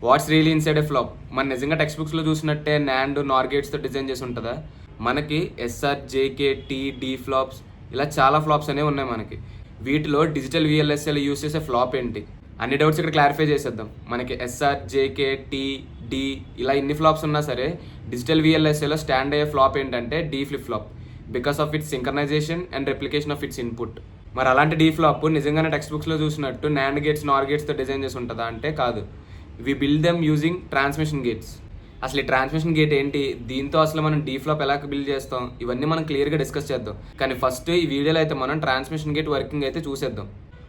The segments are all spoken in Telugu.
వాట్స్ రియలీ ఇన్సైడ్ ఏ ఫ్లాప్? మన నిజంగా టెక్స్ట్ బుక్స్లో చూసినట్టే నాండ్ నార్ గేట్స్తో డిజైన్ చేసి ఉంటుందా? మనకి SR, JK, T, D flops ఇలా చాలా ఫ్లాప్స్ అనేవి ఉన్నాయి మనకి. వీటిలో డిజిటల్ విఎల్ఎస్ఏలో యూస్ చేసే ఫ్లాప్ ఏంటి? అన్ని డౌట్స్ ఇక్కడ క్లారిఫై చేసేద్దాం. మనకి ఎస్ఆర్, జేకే, టీ, డి ఇలా ఇన్ని ఫ్లాప్స్ ఉన్నా సరే డిజిటల్ విఎల్ఎస్ఏలో స్టాండ్ అయ్యే ఫ్లాప్ ఏంటంటే D flip flop, because of its synchronization and replication of its input. మరి అలాంటి డీ ఫ్లాప్ నిజంగానే టెక్స్ట్ బుక్స్లో చూసినట్టు నాండ్ గేట్స్, నార్ గేట్స్తో డిజైన్ చేసి ఉంటుందా అంటే కాదు. We build them using transmission gates. అసలు ఈ ట్రాన్స్మిషన్ గేట్ ఏంటి, దీంతో అసలు మనం డీ ఫ్లాప్ ఎలా బిల్డ్ చేస్తాం, ఇవన్నీ మనం క్లియర్గా డిస్కస్ చేద్దాం. కానీ ఫస్ట్ ఈ వీడియోలో అయితే మనం ట్రాన్స్మిషన్ గేట్ వర్కింగ్ అయితే చూసేద్దాం.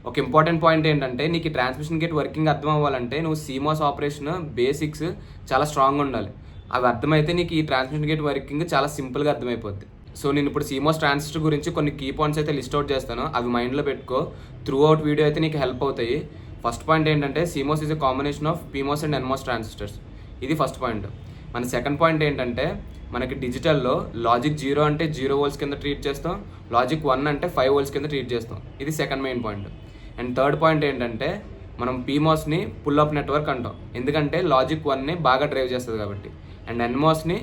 ఒక ఇంపార్టెంట్ పాయింట్ ఏంటంటే నీకు ఈ ట్రాన్స్మిషన్ గేట్ వర్కింగ్ అర్థం అవ్వాలంటే నువ్వు CMOS ఆపరేషన్ బేసిక్స్ చాలా స్ట్రాంగ్గా ఉండాలి. అవి అర్థమైతే నీకు ఈ ట్రాన్స్మిషన్ గేట్ వర్కింగ్ చాలా సింపుల్గా అర్థమైపోద్ది. సో నేను ఇప్పుడు CMOS ట్రాన్సిస్టర్ గురించి కొన్ని కీ పాయింట్స్ అయితే లిస్ట్ అవుట్ చేస్తాను, అవి మైండ్లో పెట్టుకో. త్రూ అవుట్ వీడియో అయితే నీకు హెల్ప్ అవుతాయి. ఫస్ట్ పాయింట్ ఏంటంటే CMOS is a combination of PMOS and NMOS transistors. ఇది ఫస్ట్ పాయింట్. మన సెకండ్ పాయింట్ ఏంటంటే మనకి డిజిటల్లో లాజిక్ 0 అంటే 0 volts కింద ట్రీట్ చేస్తాం, లాజిక్ 1 అంటే 5 volts కింద ట్రీట్ చేస్తాం. ఇది second main point. And third point ఏంటంటే మనం PMOSని పుల్ అప్ నెట్వర్క్ అంటాం, ఎందుకంటే లాజిక్ 1ని బాగా డ్రైవ్ చేస్తుంది కాబట్టి. అండ్ NMOSని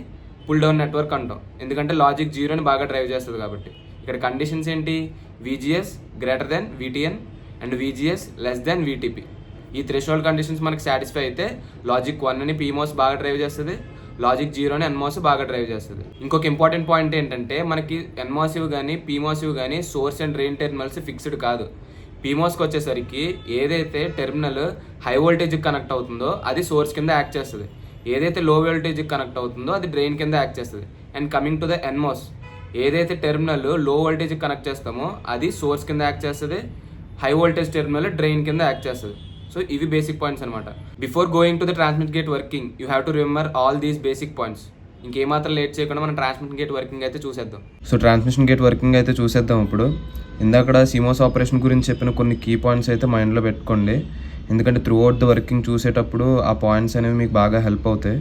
పుల్ డౌన్ నెట్వర్క్ అంటాం, ఎందుకంటే లాజిక్ 0ని బాగా డ్రైవ్ చేస్తుంది కాబట్టి. ఇక్కడ కండిషన్స్ ఏంటి? VGS greater then VTN and VGS less than VTP. ఈ థ్రెషోల్డ్ కండిషన్స్ మనకి సాటిస్ఫై అయితే లాజిక్ 1ని PMOS బాగా డ్రైవ్ చేస్తుంది, లాజిక్ 0ని NMOS బాగా డ్రైవ్ చేస్తుంది. ఇంకొక ఇంపార్టెంట్ పాయింట్ ఏంటంటే మనకి NMOS కానీ PMOS కానీ source and drain terminals fixed కాదు. PMOSకి వచ్చేసరికి ఏదైతే టెర్మినల్ హై వోల్టేజ్కి కనెక్ట్ అవుతుందో అది సోర్స్ కింద యాక్ట్ చేస్తుంది, ఏదైతే లో వోల్టేజ్కి కనెక్ట్ అవుతుందో అది డ్రైన్ కింద యాక్ట్ చేస్తుంది. And coming to the NMOS, ఏదైతే టెర్మినల్ లో వోల్టేజ్కి కనెక్ట్ చేస్తామో అది సోర్స్ కింద యాక్ట్ చేస్తుంది, హై వోల్టేజ్ టెర్మినల్ డ్రైన్ కింద యాక్ట్ చేస్తుంది. సో ఇవి బేసిక్ పాయింట్స్ అనమాట. Before going to the transmit gate working you have to remember all these basic points. ఇంకేమాత్రం లేట్ చేయకుండా మనం ట్రాన్స్మిషన్ గేట్ వర్కింగ్ అయితే చూసేద్దాం. సో ట్రాన్స్మిషన్ గేట్ వర్కింగ్ అయితే చూసేద్దాం. ఇప్పుడు ఇందాక CMOS ఆపరేషన్ గురించి చెప్పిన కొన్ని కీ పాయింట్స్ అయితే మైండ్లో పెట్టుకోండి, ఎందుకంటే త్రూ అవుట్ ద వర్కింగ్ చూసేటప్పుడు ఆ పాయింట్స్ అనేవి మీకు బాగా హెల్ప్ అవుతాయి.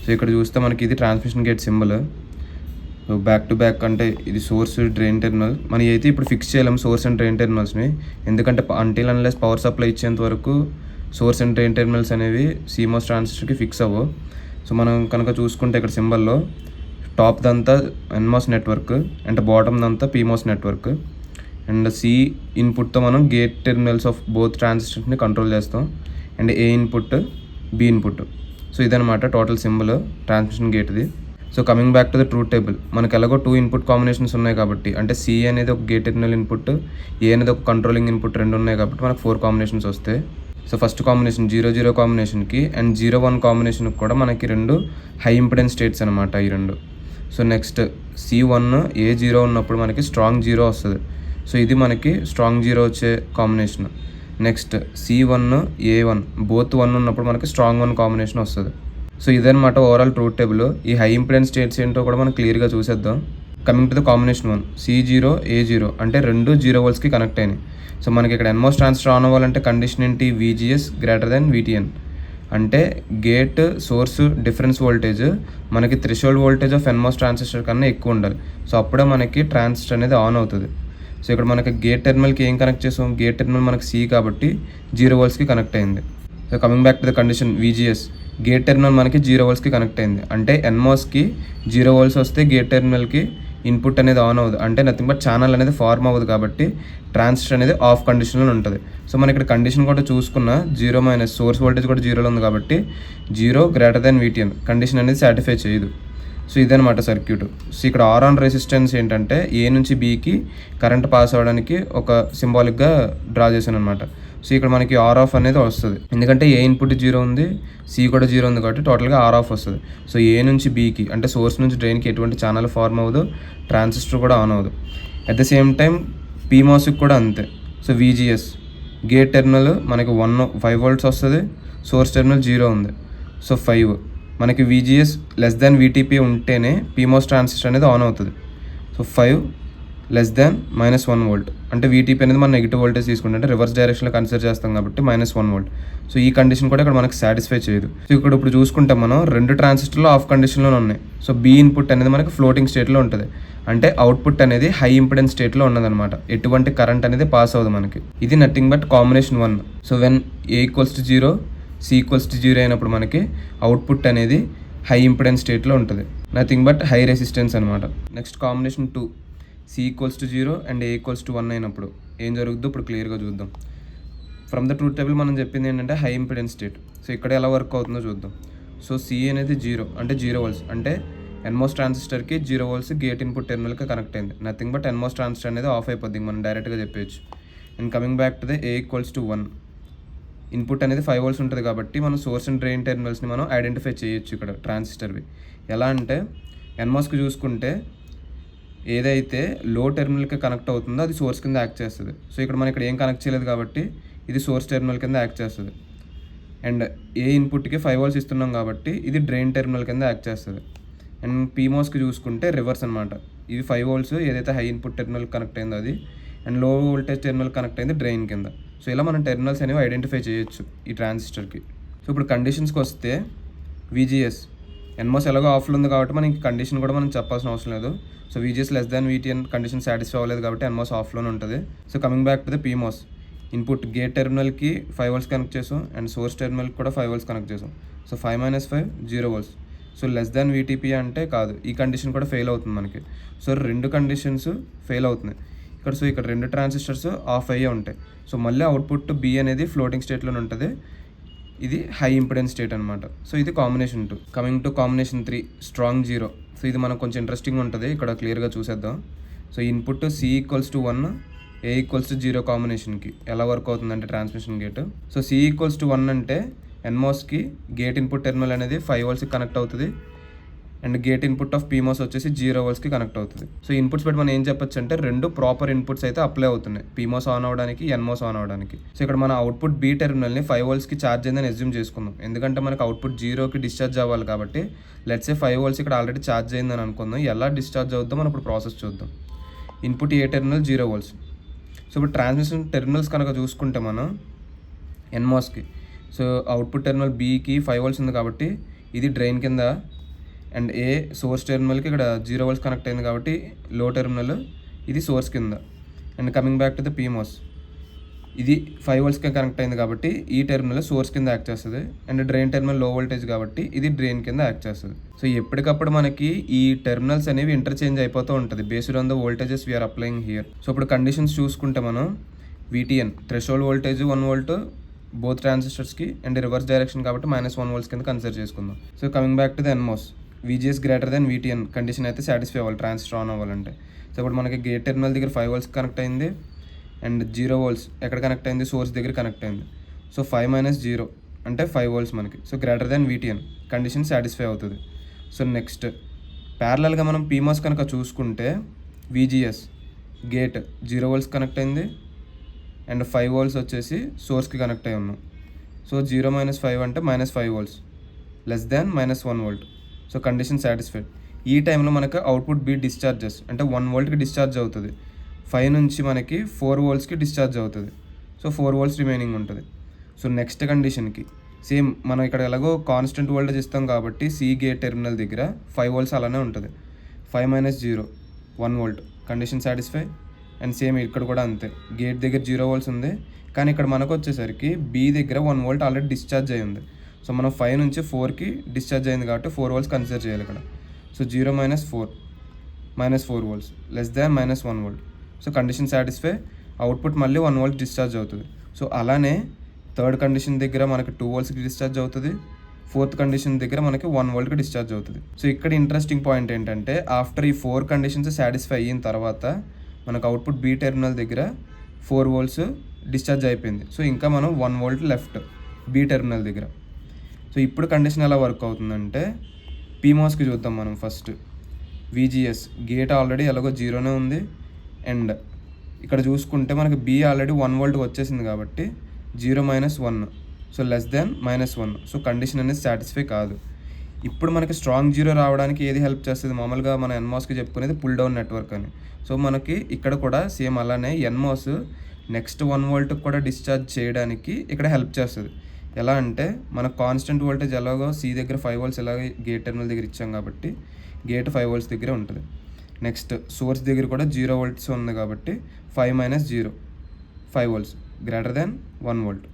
సో ఇక్కడ చూస్తే మనకి ఇది transmission gate symbol. So back to back అంటే ఇది సోర్స్ డ్రైన్ టెర్మినల్. మనం అయితే ఇప్పుడు ఫిక్స్ చేయలేము సోర్స్ అండ్ డ్రైన్ టెర్మినల్స్ని, ఎందుకంటే అంటిల్ అన్లెస్ పవర్ సప్లై ఇచ్చేంత వరకు సోర్స్ అండ్ డ్రైన్ టెర్మినల్స్ అనేవి CMOS ట్రాన్సిస్టర్కి ఫిక్స్ అవ్వవు. సో మనం కనుక చూసుకుంటే ఇక్కడ సింబల్లో టాప్ దంతా NMOS నెట్వర్క్ అండ్ బాటమ్ దంతా PMOS నెట్వర్క్. అండ్ C ఇన్పుట్తో మనం గేట్ టెర్మినల్స్ ఆఫ్ బోత్ ట్రాన్సిస్టర్స్ని కంట్రోల్ చేస్తాం, and A input, B input. So ఇదనమాట టోటల్ సింబల్ ట్రాన్స్మిషన్ గేట్ది. So coming back to the truth table, మనకు ఎలాగో 2 ఇన్పుట్ కాంబినేషన్స్ ఉన్నాయి కాబట్టి, అంటే C అనేది ఒక గేట్ టెర్మినల్ ఇన్పుట్, A అనేది ఒక కంట్రోలింగ్ ఇన్పుట్, 2 ఉన్నాయి కాబట్టి మనకు 4 కాంబినేషన్స్ వస్తాయి. సో ఫస్ట్ కాంబినేషన్ 0-0 కాంబినేషన్కి అండ్ 0-1 కాంబినేషన్కి కూడా మనకి 2 హై ఇంపిడెన్స్ స్టేట్స్ అనమాట ఈ 2. సో నెక్స్ట్ C1 A0 ఉన్నప్పుడు మనకి స్ట్రాంగ్ 0 వస్తుంది. సో ఇది మనకి స్ట్రాంగ్ 0 వచ్చే combination. Next C1 A1 both 1 ఉన్నప్పుడు మనకి స్ట్రాంగ్ 1 కాంబినేషన్ వస్తుంది. సో ఇదనమాట ఓవరాల్ ట్రూత్ టేబుల్. ఈ హై ఇంపిడెన్స్ స్టేట్స్ ఏంటో కూడా మనం క్లియర్గా చూసేద్దాం. Coming to the combination 1 C0 A0 అంటే 2 0 voltsకి కనెక్ట్ అయినాయి. సో మనకి ఇక్కడ NMOS ట్రాన్సిస్టర్ ఆన్ అవ్వాలంటే కండిషన్ ఏంటి? VGS గ్రేటర్ దెన్ VTN అంటే గేట్ సోర్స్ డిఫరెన్స్ వోల్టేజ్ మనకి threshold voltage of NMOS transistor కన్నా ఎక్కువ ఉండాలి. సో అప్పుడే మనకి ట్రాన్సిస్టర్ అనేది ఆన్ అవుతుంది. సో ఇక్కడ మనకి గేట్ టెర్మినల్కి ఏం కనెక్ట్ చేసాం? గేట్ టెర్మినల్ మనకి C కాబట్టి 0 voltsకి కనెక్ట్ అయింది. So coming back to the condition VGS, gate terminal మనకి 0 voltsకి కనెక్ట్ అయింది, అంటే NMOSకి 0 volts వస్తే గేట్ టెర్మినల్కి ఇన్పుట్ అనేది ఆన్ అవ్వదు, అంటే నథింగ్ బట్ ఛానల్ అనేది ఫార్మ్ అవ్వదు కాబట్టి ట్రాన్సిస్టర్ అనేది ఆఫ్ కండిషన్లో ఉంటుంది. సో మన ఇక్కడ కండిషన్ కూడా చూసుకున్న 0- సోర్స్ వోల్టేజ్ కూడా 0లో ఉంది కాబట్టి 0 గ్రేటర్ దెన్ VTN కండిషన్ అనేది సాటిస్ఫై చేయదు. సో ఇదనమాట సర్క్యూట్. సో ఇక్కడ ఆన్ రెసిస్టెన్స్ ఏంటంటే A నుంచి Bకి కరెంట్ పాస్ అవ్వడానికి ఒక సింబాలిక్గా డ్రా చేశాను అనమాట. సో ఇక్కడ మనకి ఆఫ్ అనేది వస్తుంది, ఎందుకంటే A ఇన్పుట్ 0 ఉంది, C కూడా 0 ఉంది కాబట్టి టోటల్గా ఆఫ్ వస్తుంది. సో A నుంచి Bకి అంటే సోర్స్ నుంచి డ్రైన్కి ఎటువంటి ఛానల్ ఫార్మ్ అవ్వదు, ట్రాన్సిస్టర్ కూడా ఆన్ అవ్వదు. అట్ ద సేమ్ టైం PMOSకి కూడా అంతే. సో VGS గేట్ టెర్మినల్ మనకి 5 volts వస్తుంది, సోర్స్ టెర్మినల్ 0 ఉంది, సో 5. మనకి VGS లెస్ దాన్ VTP ఉంటేనే PMOS ట్రాన్సిస్టర్ అనేది ఆన్ అవుతుంది. సో 5 లెస్ దాన్ -1 volt అంటే VTP అనేది మనం నెగిటివ్ వోల్టేజ్ తీసుకుంటే రివర్స్ డైరెక్షన్లో కన్సిడర్ చేస్తాం కాబట్టి -1 volt. సో ఈ కండిషన్ కూడా ఇక్కడ మనకి సాటిస్ఫై చేయదు. సో ఇక్కడ ఇప్పుడు చూసుకుంటే మనం 2 ట్రాన్సిస్టర్లు ఆఫ్ కండిషన్లో ఉన్నాయి. సో B ఇన్పుట్ అనేది మనకి ఫ్లోటింగ్ స్టేట్లో ఉంటుంది, అంటే అవుట్పుట్ అనేది హై ఇంపిడెన్స్ స్టేట్లో ఉన్నదనమాట, ఎటువంటి కరెంట్ అనేది పాస్ అవ్వదు మనకి. ఇది nothing but combination 1. So when A = 0 C equals to 0 అయినప్పుడు మనకి అవుట్పుట్ అనేది హై ఇంపిడెన్స్ స్టేట్లో ఉంటుంది, నథింగ్ బట్ హై రెసిస్టెన్స్ అనమాట. Next combination 2, C equals to 0 and A equals to 1 అయినప్పుడు ఏం జరుగుతుందో ఇప్పుడు క్లియర్గా చూద్దాం. ఫ్రమ్ ద ట్రూత్ టేబుల్ మనం చెప్పింది ఏంటంటే హై ఇంపిడెన్స్ స్టేట్. సో ఇక్కడ ఎలా వర్క్ అవుతుందో చూద్దాం. సో సి అనేది 0 అంటే 0 వోల్ట్స్, అంటే ఎన్మోస్ ట్రాన్సిస్టర్కి 0 వోల్ట్స్ గేట్ ఇన్పుట్ టెర్మినల్కి కనెక్ట్ అయింది, నథింగ్ బట్ ఎన్మోస్ ట్రాన్సిస్టర్ అనేది ఆఫ్ అయిపోద్ది, మనం డైరెక్ట్గా చెప్పేయచ్చు. And coming back to the A equals to 1, input అనేది 5 వోల్ట్స్ ఉంటుంది కాబట్టి మనం సోర్స్ అండ్ డ్రైన్ టెర్మినల్స్ని మనం ఐడెంటిఫై చేయొచ్చు ఇక్కడ ట్రాన్సిస్టర్వి. ఎలా అంటే ఎన్మోస్కి చూసుకుంటే ఏదైతే లో టెర్మినల్కి కనెక్ట్ అవుతుందో అది సోర్స్ కింద యాక్ట్ చేస్తుంది. సో ఇక్కడ మనం ఇక్కడ ఏం కనెక్ట్ చేయలేదు కాబట్టి ఇది సోర్స్ టెర్మినల్ కింద యాక్ట్ చేస్తుంది. అండ్ ఏ ఇన్పుట్కి 5 వోల్ట్స్ ఇస్తున్నాం కాబట్టి ఇది డ్రైన్ టెర్మినల్ కింద యాక్ట్ చేస్తుంది. అండ్ పీమోస్కి చూసుకుంటే రివర్స్ అనమాట, ఇది 5 వోల్ట్స్ ఏదైతే హై ఇన్పుట్ టెర్మినల్ కనెక్ట్ అయిందో అది, అండ్ లో వోల్టేజ్ టెర్మినల్ కనెక్ట్ అయింది డ్రైన్ కింద. సో ఇలా మనం టెర్మినల్స్ అనేవి ఐడెంటిఫై చేయొచ్చు ఈ ట్రాన్సిస్టర్కి. సో ఇప్పుడు కండిషన్స్కి వస్తే VGS ఎన్మోస్ ఎలాగో ఆఫ్లో ఉంది కాబట్టి మనకి కండిషన్ కూడా మనం చెప్పాల్సిన అవసరం లేదు. So VGS less than VTN condition satisfy అవ్వలేదు కాబట్టి ఎన్మోస్ ఆఫ్లోనే ఉంటుంది. So coming back to the PMOS, input gate టెర్మినల్కి 5 వోల్ట్స్ కనెక్ట్ చేసాం అండ్ సోర్స్ టెర్మినల్కి కూడా 5 వోల్ట్స్ కనెక్ట్ చేసాం. So 5 - 5 0 volts. So less than VTP అంటే కాదు, ఈ కండిషన్ కూడా ఫెయిల్ అవుతుంది మనకి. సో రెండు కండిషన్స్ ఫెయిల్ అవుతున్నాయి ఇక్కడ. సో ఇక్కడ రెండు ట్రాన్సిస్టర్స్ ఆఫ్ అయ్యే ఉంటాయి. సో మళ్ళీ అవుట్పుట్ B అనేది ఫ్లోటింగ్ స్టేట్లోనే ఉంటుంది, ఇది హై ఇంపిడెన్స్ స్టేట్ అనమాట. సో ఇది combination 2. Coming to combination 3, strong 0. So ఇది మనకు కొంచెం ఇంట్రెస్టింగ్ ఉంటుంది, ఇక్కడ క్లియర్గా చూసేద్దాం. So input C equals to 1, A equals to 0 కాంబినేషన్కి ఎలా వర్క్ అవుతుందంటే transmission gate. So C equals to 1 అంటే ఎన్మోస్కి గేట్ ఇన్పుట్ టెర్మినల్ అనేది 5 వోల్ట్స్కి కనెక్ట్ అవుతుంది అండ్ గేట్ ఇన్పుట్ ఆఫ్ పీమోస్ వచ్చేసి 0 వోల్ట్స్కి కనెక్ట్ అవుతుంది. సో ఇన్పుట్స్ బట్టి మనం ఏం చెప్పొచ్చు అంటే రెండు ప్రాపర్ ఇన్పుట్స్ అయితే అప్లై అవుతున్నాయి, పీమోస్ ఆన్ అవ్వడానికి, ఎన్మోస్ ఆన్ అవ్వడానికి. సో ఇక్కడ మన అవుట్పుట్ B టెర్మినల్ని 5 వోల్ట్స్కి ఛార్జ్ అయిందని అజ్యూమ్ చేసుకుందాం, ఎందుకంటే మనకు అవుట్పుట్ 0కి డిశ్చార్జ్ అవ్వాలి కాబట్టి. లెట్స్ సే 5 వోల్ట్స్ ఇక్కడ ఆల్రెడీ ఛార్జ్ అయిందని అనుకుందాం. ఎలా డిశ్చార్జ్ అవుద్దాం మనం ఇప్పుడు ప్రాసెస్ చూద్దాం. ఇన్పుట్ ఏ టెర్మినల్ 0 వోల్ట్స్. సో ఇప్పుడు ట్రాన్స్మిషన్ టెర్మినల్స్ కనుక చూసుకుంటే మనం ఎన్మోస్కి, సో అవుట్పుట్ టెర్మినల్ Bకి 5 వోల్ట్స్ ఉంది కాబట్టి ఇది డ్రైన్ కింద, అండ్ ఏ సోర్స్ టెర్మినల్కి ఇక్కడ 0 వోల్ట్స్ కనెక్ట్ అయింది కాబట్టి లో టెర్మినల్, ఇది సోర్స్ కింద. And coming back to the PMOS, ఇది 5 వోల్ట్స్కి కనెక్ట్ అయింది కాబట్టి ఈ టెర్మినల్ సోర్స్ కింద యాక్ట్ చేస్తుంది, అండ్ డ్రైన్ టెర్మినల్ లో వోల్టేజ్ కాబట్టి ఇది డ్రైన్ కింద యాక్ట్ చేస్తుంది. సో ఎప్పటికప్పుడు మనకి ఈ టెర్మినల్స్ అనేవి ఇంటర్చేంజ్ అయిపోతూ ఉంటుంది based on the voltages we are applying here. So ఇప్పుడు కండిషన్స్ చూసుకుంటే మనం VTN threshold voltage 1 volt both ట్రాన్సిస్టర్స్కి, అండ్ రివర్స్ డైరెక్షన్ కాబట్టి -1 వోల్ట్స్ కింద కన్సిడర్ చేసుకుందాం. So coming back to the NMOS, VGS greater then VTN condition అయితే సాటిస్ఫై అవ్వాలి ట్రాన్సిస్టర్ ఆన్ అవ్వాలంటే. సో ఇప్పుడు మనకి గేట్ టెర్మినల్ దగ్గర 5 వోల్ట్స్ కనెక్ట్ అయింది అండ్ 0 వోల్ట్స్ ఎక్కడ కనెక్ట్ అయింది, సోర్స్ దగ్గర కనెక్ట్ అయింది. సో 5 - 0 అంటే 5 వోల్ట్స్ మనకి. So greater then VTN condition satisfy అవుతుంది. సో నెక్స్ట్ ప్యారలల్గా మనం పీమోస్ కనుక చూసుకుంటే VGS గేట్ 0 వోల్ట్స్ కనెక్ట్ అయింది అండ్ 5 వోల్ట్స్ వచ్చేసి సోర్స్కి కనెక్ట్ అయి ఉన్నాం. సో 0 - 5 అంటే -5 volts less than -1 volt. So condition satisfied. ఈ టైంలో మనకు అవుట్పుట్ B డిశ్చార్జెస్ అంటే 1 వోల్ట్కి డిశ్చార్జ్ అవుతుంది, 5 నుంచి మనకి 4 వోల్ట్స్కి డిశ్చార్జ్ అవుతుంది. సో 4 వోల్ట్స్ రిమైనింగ్ ఉంటుంది. సో నెక్స్ట్ కండిషన్కి సేమ్ మనం ఇక్కడ ఎలాగో కాన్స్టెంట్ వోల్టేజ్ ఇస్తాం కాబట్టి C గేట్ టెర్మినల్ దగ్గర 5 వోల్ట్స్ అలానే ఉంటుంది. 5 - 0 1 volt condition satisfy. And same ఇక్కడ కూడా అంతే, గేట్ దగ్గర 0 వోల్ట్స్ ఉంది కానీ ఇక్కడ మనకు వచ్చేసరికి B దగ్గర 1 వోల్ట్ ఆల్రెడీ డిశ్చార్జ్ అయ్యి ఉంది. సో మనం 5 నుంచి 4కి డిశ్చార్జ్ అయింది కాబట్టి 4 వోల్ట్స్ కన్సిడర్ చేయాలి ఇక్కడ. So 0 - 4 -4 volts less than -1 volt. So condition satisfy, output మళ్ళీ 1 వోల్ట్ డిశ్చార్జ్ అవుతుంది. సో అలానే థర్డ్ కండిషన్ దగ్గర మనకి 2 వోల్ట్స్కి డిశ్చార్జ్ అవుతుంది, ఫోర్త్ కండిషన్ దగ్గర మనకి 1 వోల్ట్కి డిశ్చార్జ్ అవుతుంది. సో ఇక్కడ ఇంట్రెస్టింగ్ పాయింట్ ఏంటంటే ఆఫ్టర్ ఈ 4 కండిషన్స్ సాటిస్ఫై అయిన తర్వాత మనకు అవుట్పుట్ B టెర్మినల్ దగ్గర 4 వోల్ట్స్ డిశ్చార్జ్ అయిపోయింది. సో ఇంకా మనం 1 వోల్ట్ లెఫ్ట్ B టెర్మినల్ దగ్గర. సో ఇప్పుడు కండిషన్ ఎలా వర్క్ అవుతుందంటే పీమోస్కి చూద్దాం మనం ఫస్ట్. VGS గేట్ ఆల్రెడీ ఎలాగో 0నే ఉంది అండ్ ఇక్కడ చూసుకుంటే మనకి B ఆల్రెడీ 1 వోల్ట్ వచ్చేసింది కాబట్టి 0 - 1 so less than -1. So condition అనేది సాటిస్ఫై కాదు. ఇప్పుడు మనకి స్ట్రాంగ్ 0 రావడానికి ఏది హెల్ప్ చేస్తుంది, మామూలుగా మన ఎన్మోస్కి చెప్పుకునేది పుల్ డౌన్ నెట్వర్క్ అని. సో మనకి ఇక్కడ కూడా సేమ్ అలానే ఎన్మోస్ నెక్స్ట్ 1 వోల్ట్కి కూడా డిశ్చార్జ్ చేయడానికి ఇక్కడ హెల్ప్ చేస్తుంది. ఎలా అంటే మనకు కాన్స్టెంట్ వోల్టేజ్ ఎలాగో C దగ్గర 5 వోల్ట్స్ ఎలాగో గేట్ టెర్మినల్ దగ్గర ఇచ్చాం కాబట్టి గేట్ 5 వోల్ట్స్ దగ్గరే ఉంటుంది. నెక్స్ట్ సోర్స్ దగ్గర కూడా 0 వోల్ట్స్ ఉంది కాబట్టి 5 - 0 5 volts greater than 1 volt.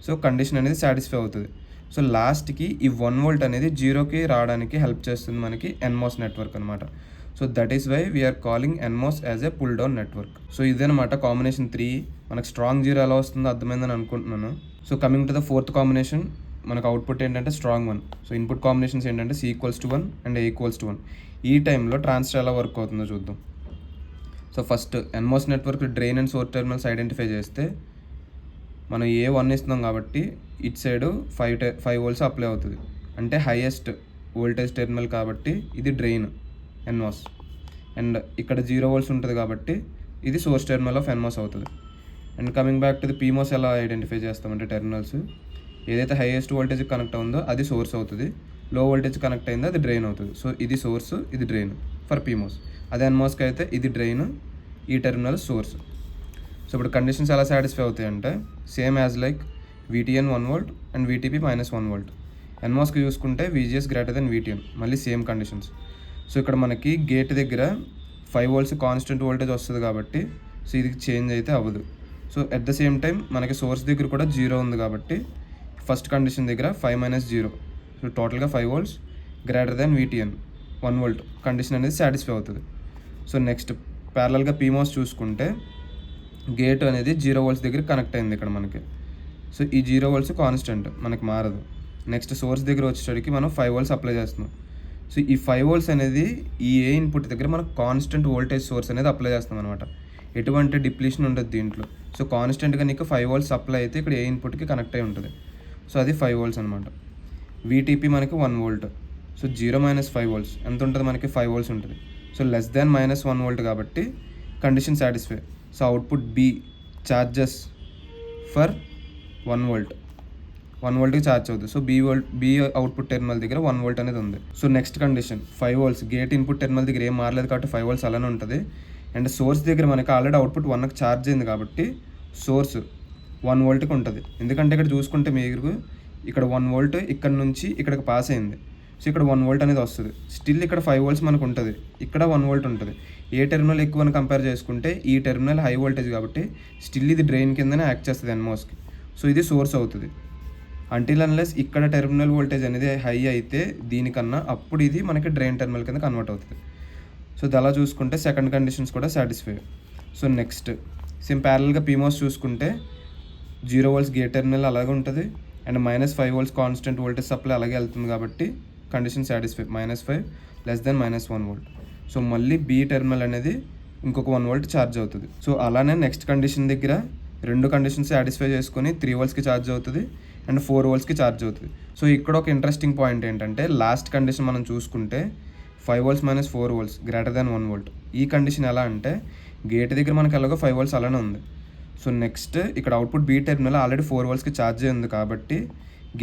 So condition అనేది సాటిస్ఫై అవుతుంది. సో లాస్ట్కి ఈ 1 వోల్ట్ అనేది జీరోకి రావడానికి హెల్ప్ చేస్తుంది మనకి ఎన్మోస్ నెట్వర్క్ అనమాట. So that is why we are calling NMOS as a pull down network. So ఇదనమాట కాంబినేషన్ 3. మనకు స్ట్రాంగ్ జీరో ఎలా వస్తుందో అర్థమైందని అనుకుంటున్నాను. So coming to the 4th combination, మనకు అవుట్పుట్ ఏంటంటే స్ట్రాంగ్ 1. సో ఇన్పుట్ కాంబినేషన్స్ ఏంటంటే C=1 అండ్ A=1. ఈ టైంలో ట్రాన్సిస్టర్ ఎలా వర్క్ అవుతుందో చూద్దాం. So first NMOS network drain and source terminals identify చేస్తే మనం A1 ఇస్తున్నాం కాబట్టి ఇట్ సైడ్ 5 వోల్ట్స్ అప్లై అవుతుంది. అంటే హైయెస్ట్ వోల్టేజ్ టెర్మినల్ కాబట్టి ఇది డ్రైన్ ఎన్మోస్. అండ్ ఇక్కడ 0 వోల్ట్స్ ఉంటుంది కాబట్టి ఇది సోర్స్ టెర్మినల్ ఆఫ్ ఎన్మోస్ అవుతుంది. And coming back to the PMOS ఎలా ఐడెంటిఫై చేస్తామంటే టెర్మినల్స్ ఏదైతే హైయెస్ట్ వోల్టేజ్ కనెక్ట్ అవుందో అది సోర్స్ అవుతుంది, లో వోల్టేజ్ కనెక్ట్ అయిందో అది డ్రైన్ అవుతుంది. సో ఇది సోర్స్, ఇది డ్రైన్ ఫర్ పీమోస్. అదే ఎన్మోస్కి అయితే ఇది డ్రైన్, ఈ టెర్మినల్ సోర్స్. సో ఇప్పుడు కండిషన్స్ ఎలా సాటిస్ఫై అవుతాయి అంటే same as like VTN 1 volt and VTP -1 volt. ఎన్మోస్కి చూసుకుంటే VGS గ్రేటర్ దెన్ VTN, మళ్ళీ సేమ్ కండిషన్స్. సో ఇక్కడ మనకి గేట్ దగ్గర 5 వోల్ట్స్ కాన్స్టెంట్ వోల్టేజ్ వస్తుంది కాబట్టి సో ఇది చేంజ్ అయితే అవ్వదు. So at the same time మనకి సోర్స్ దగ్గర కూడా 0 ఉంది కాబట్టి ఫస్ట్ కండిషన్ దగ్గర 5 - 0, సో టోటల్గా 5 volts greater then VTN 1 volt condition అనేది సాటిస్ఫై అవుతుంది. సో నెక్స్ట్ ప్యారలల్గా పీమోస్ చూసుకుంటే గేట్ అనేది 0 వోల్ట్స్ దగ్గర కనెక్ట్ అయింది ఇక్కడ మనకి. సో ఈ 0 వోల్ట్స్ కాన్స్టెంట్ మనకి మారదు. నెక్స్ట్ సోర్స్ దగ్గర వచ్చేసరికి మనం 5 వోల్ట్స్ అప్లై చేస్తున్నాం. సో ఈ 5 వోల్ట్స్ అనేది ఈ ఏ ఇన్పుట్ దగ్గర మనకు కాన్స్టెంట్ వోల్టేజ్ సోర్స్ అనేది అప్లై చేస్తాం అనమాట. ఎటువంటి డిప్లీషన్ ఉండదు దీంట్లో. సో కాన్స్టెంట్గా నీకు 5 వోల్ట్స్ అప్లై అయితే ఇక్కడ ఏ ఇన్పుట్కి కనెక్ట్ అయి ఉంటుంది. సో అది 5 వోల్ట్స్ అనమాట. VTP మనకి 1 వోల్ట్. సో 0 - 5 వోల్ట్స్ ఎంత ఉంటుంది మనకి 5 వోల్ట్స్ ఉంటుంది. సో లెస్ దాన్ -1 వోల్ట్ కాబట్టి condition satisfy. So output B charges for 1 volt, 1 వోల్ట్కి ఛార్జ్ అవుతుంది. సో బి అవుట్పుట్ టెర్మినల్ దగ్గర 1 వోల్ట్ అనేది ఉంది. So next condition 5 volts gate input terminal దగ్గర ఏం మారలేదు కాబట్టి 5 వోల్ట్స్ అలానే ఉంటుంది. అండ్ సోర్స్ దగ్గర మనకి ఆల్రెడీ అవుట్పుట్ 1కి ఛార్జ్ అయింది కాబట్టి సోర్స్ 1 వోల్ట్కి ఉంటుంది. ఎందుకంటే ఇక్కడ చూసుకుంటే మీరు ఇక్కడ 1 వోల్ట్ ఇక్కడ నుంచి ఇక్కడికి పాస్ అయింది. సో ఇక్కడ 1 వోల్ట్ అనేది వస్తుంది. స్టిల్ ఇక్కడ 5 వోల్ట్స్ మనకు ఉంటుంది, ఇక్కడ 1 వోల్ట్ ఉంటుంది. ఏ టెర్మినల్ ఎక్కువ అని కంపేర్ చేసుకుంటే ఈ టెర్మినల్ హై వోల్టేజ్ కాబట్టి స్టిల్ ఇది డ్రైన్ కిందనే యాక్ట్ చేస్తుంది ఎన్మోస్కి. సో ఇది సోర్స్ అవుతుంది. అంటిల్ అన్లెస్ ఇక్కడ టెర్మినల్ వోల్టేజ్ అనేది హై అయితే దీనికన్నా అప్పుడు ఇది మనకి డ్రైన్ టెర్మినల్ కింద కన్వర్ట్ అవుతుంది. సో ఇది అలా చూసుకుంటే సెకండ్ కండిషన్స్ కూడా సాటిస్ఫై. సో నెక్స్ట్ సేమ్ ప్యారల్గా పీమోస్ చూసుకుంటే 0 వోల్ట్స్ గేట్ టెర్మినల్ అలాగే ఉంటుంది and -5 volts constant voltage supply అలాగే వెళ్తుంది కాబట్టి condition satisfy. -5 less than -1 volt. So మళ్ళీ B టెర్మినల్ అనేది ఇంకొక 1 వోల్ట్ ఛార్జ్ అవుతుంది. సో అలానే నెక్స్ట్ కండిషన్ దగ్గర 2 కండిషన్స్ సాటిస్ఫై చేసుకొని 3 వోల్ట్స్కి ఛార్జ్ అవుతుంది అండ్ 4 వోల్ట్స్కి ఛార్జ్ అవుతుంది. సో ఇక్కడ ఒక ఇంట్రెస్టింగ్ పాయింట్ ఏంటంటే లాస్ట్ కండిషన్ మనం చూసుకుంటే 5 volts - 4 volts greater than 1 volt. ఈ కండిషన్ ఎలా అంటే గేట్ దగ్గర మనకి ఎలాగో 5 వోల్ట్స్ అలానే ఉంది. సో నెక్స్ట్ ఇక్కడ అవుట్పుట్ B టెర్మినల్ ఆల్రెడీ 4 వోల్ట్స్కి ఛార్జ్ అయింది కాబట్టి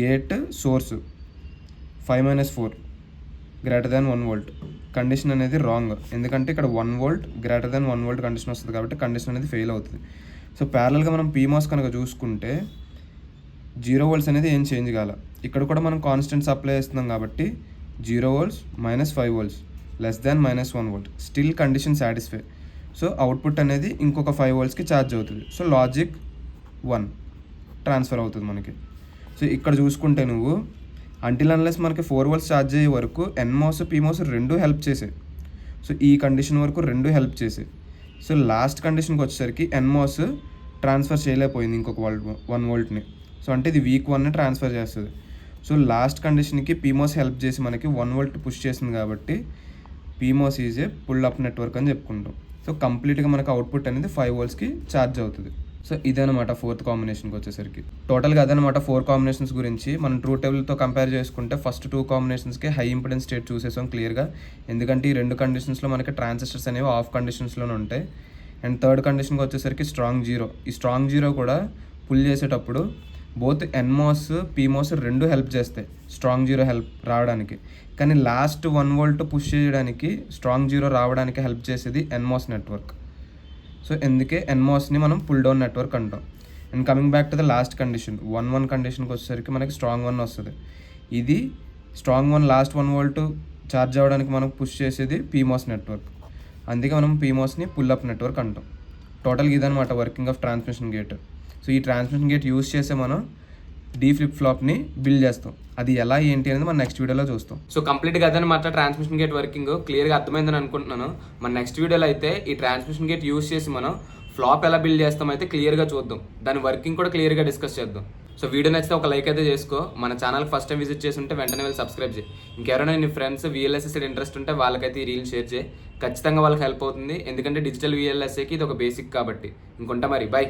gate source 5 - 4 greater than 1 volt condition అనేది రాంగ్. ఎందుకంటే ఇక్కడ 1 volt greater than 1 volt condition వస్తుంది కాబట్టి కండిషన్ అనేది ఫెయిల్ అవుతుంది. సో ప్యారలల్గా మనం పీమోస్ కనుక చూసుకుంటే 0 వోల్ట్స్ అనేది ఏం చేంజ్ కాల. ఇక్కడ కూడా మనం కాన్స్టెంట్ సప్లై చేస్తున్నాం కాబట్టి 0 volts -5 volts less than -1 volt still condition satisfy. So output అనేది ఇంకొక 5 వోల్ట్స్కి ఛార్జ్ అవుతుంది. సో లాజిక్ 1 ట్రాన్స్ఫర్ అవుతుంది మనకి. సో ఇక్కడ చూసుకుంటే నువ్వు అంటిల్ అన్లెస్ మనకి 4 వోల్ట్స్ ఛార్జ్ అయ్యే వరకు ఎన్మోస్ పీమోస్ రెండు హెల్ప్ చేసాయి. సో ఈ కండిషన్ వరకు రెండు హెల్ప్ చేసాయి. సో లాస్ట్ కండిషన్కి వచ్చేసరికి ఎన్మోస్ ట్రాన్స్ఫర్ చేయలేకపోయింది ఇంకొక 1 వోల్ట్ని. సో అంటే ఇది వీక్ 1ని ట్రాన్స్ఫర్ చేస్తుంది. సో లాస్ట్ కండిషన్కి పీమోస్ హెల్ప్ చేసి మనకి 1 వోల్ట్ పుష్ చేసింది కాబట్టి PMOS is a pull up network అని చెప్పుకుంటాం. సో కంప్లీట్గా మనకు అవుట్పుట్ అనేది 5 వోల్ట్స్కి ఛార్జ్ అవుతుంది. సో ఇదనమాట 4th కాంబినేషన్కి వచ్చేసరికి. టోటల్గా అదనమాట 4 కాంబినేషన్స్ గురించి. మనం ట్రూ టేబుల్తో కంపేర్ చేసుకుంటే ఫస్ట్ 2 కాంబినేషన్స్కి హై ఇంపిడెన్స్ స్టేట్ చూసేసాం క్లియర్గా. ఎందుకంటే ఈ 2 కండిషన్స్లో మనకి ట్రాన్సిస్టర్స్ అనేవి ఆఫ్ కండిషన్స్లోనే ఉంటాయి. అండ్ థర్డ్ కండిషన్కి వచ్చేసరికి స్ట్రాంగ్ జీరో. ఈ స్ట్రాంగ్ జీరో కూడా పుల్ చేసేటప్పుడు బోత్ ఎన్మోస్ పీమోస్ రెండు హెల్ప్ చేస్తాయి స్ట్రాంగ్ జీరో హెల్ప్ రావడానికి. కానీ లాస్ట్ 1 వోల్ట్ పుష్ చేయడానికి స్ట్రాంగ్ జీరో రావడానికి హెల్ప్ చేసేది ఎన్మోస్ నెట్వర్క్. సో ఎందుకే ఎన్మోస్ని మనం పుల్ డౌన్ నెట్వర్క్ అంటాం. And coming back to the last condition 1 కండిషన్కి వచ్చేసరికి మనకి స్ట్రాంగ్ 1 వస్తుంది. ఇది స్ట్రాంగ్ 1 లాస్ట్ 1 వోల్ట్ ఛార్జ్ అవ్వడానికి మనకు పుష్ చేసేది పీమోస్ నెట్వర్క్. అందుకే మనం పీమోస్ని పుల్ అప్ నెట్వర్క్ అంటాం. టోటల్గా ఇదనమాట working of transmission gate. So ఈ ట్రాన్స్మిషన్ గేట్ యూజ్ చేసే మనం డీ ఫ్లిప్ ఫ్లాప్ని బిల్డ్ చేస్తాం. అది ఎలా ఏంటి అనేది మనం నెక్స్ట్ వీడియోలో చూస్తాం. సో కంప్లీట్గా అదనమాట ట్రాన్స్మిషన్ గేట్ వర్కింగ్ క్లియర్గా అర్థమైందని అనుకుంటున్నాను. మన నెక్స్ట్ వీడియోలో అయితే ఈ ట్రాన్స్మిషన్ గేట్ యూస్ చేసి మనం ఫ్లాప్ ఎలా బిల్డ్ చేస్తాం అయితే క్లియర్గా చూద్దాం. దాని వర్కింగ్ కూడా క్లియర్గా డిస్కస్ చేద్దాం. సో వీడియో నచ్చితే ఒక లైక్ అయితే చేసుకో. మన ఛానల్కి ఫస్ట్ టైం విజిట్ చేసి ఉంటే వెంటనే వెళ్ళి సబ్స్క్రైబ్ చేయి. ఇంకెవరైనా నీ ఫ్రెండ్స్ VLSS ఇంట్రెస్ట్ ఉంటే వాళ్ళకైతే ఈ రీల్ షేర్ చేయి. ఖచ్చితంగా వాళ్ళకి హెల్ప్ అవుతుంది. ఎందుకంటే డిజిటల్ VLSAకి ఇది ఒక బేసిక్ కాబట్టి. ఇంకొంటా మరి బాయ్.